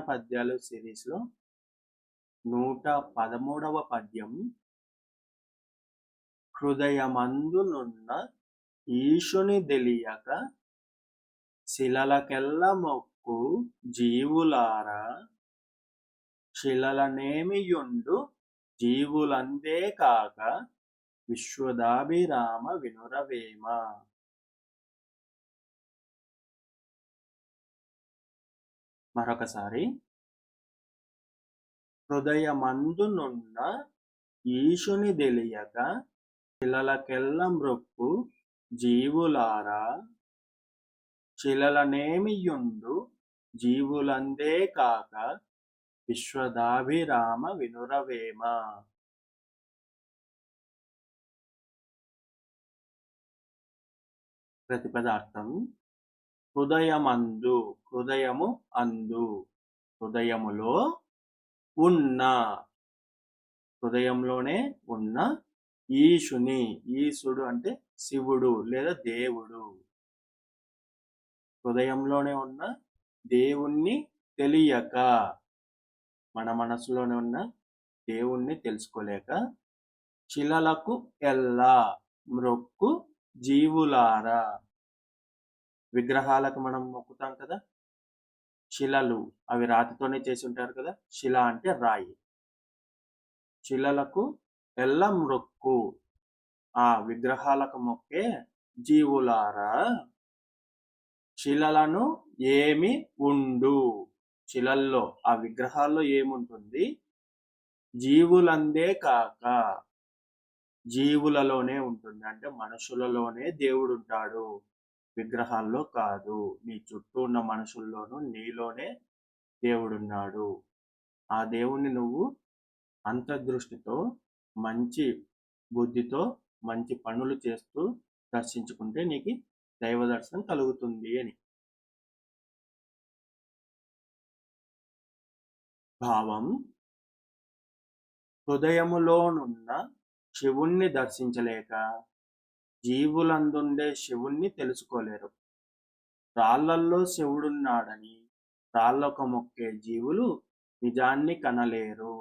పద్యాలు సిరీస్లో 113వ పద్యం. హృదయమందునున్న ఈశుని తెలియక శిలలకెల్ల మొక్కు జీవులారా, శిలలనేమియుండు జీవులందే కాక విశ్వదాభిరామ వినురవేమ. మరొకసారి. హృదయమందునున్న ఈశుని తెలియక శిలలకెల్ల మ్రొక్కు జీవులారా, శిలలనేమియుండు జీవులందే కాక విశ్వదాభిరామ వినురవేమ. ప్రతిపదార్థం. హృదయమందు, హృదయము అందు, హృదయములో ఉన్న, హృదయంలోనే ఉన్న ఈశుని, ఈశుడు అంటే శివుడు లేదా దేవుడు, హృదయంలోనే ఉన్న దేవుణ్ణి తెలియక, మన మనసులోనే ఉన్న దేవుణ్ణి తెలుసుకోలేక శిలలకు ఎల్లా మ్రొక్కు జీవులారా, విగ్రహాలకు మనం మొక్కుతాం కదా, శిలలు అవి రాతితోనే చేసి ఉంటారు కదా, శిల అంటే రాయి. శిలలకు ఎల్ల మ్రొక్కు, ఆ విగ్రహాలకు మొక్కే జీవులారా, శిలలను ఏమి ఉండు, శిలల్లో ఆ విగ్రహాల్లో ఏముంటుంది, జీవులందే కాక జీవులలోనే ఉంటుంది, అంటే మనుషులలోనే దేవుడు ఉంటాడు, విగ్రహాల్లో కాదు. నీ చుట్టూ ఉన్న మనుషుల్లోనూ నీలోనే దేవుడున్నాడు. ఆ దేవుణ్ణి నువ్వు అంతర్దృష్టితో, మంచి బుద్ధితో, మంచి పనులు చేస్తూ దర్శించుకుంటే నీకు దైవ దర్శనం కలుగుతుంది అని. భావం. హృదయములోనున్న శివుణ్ణి దర్శించలేక జీవులందుండే శివుణ్ణి తెలుసుకోలేరు. రాళ్లల్లో శివుడున్నాడని రాళ్లకు మొక్కే జీవులు నిజాన్ని కనలేరు.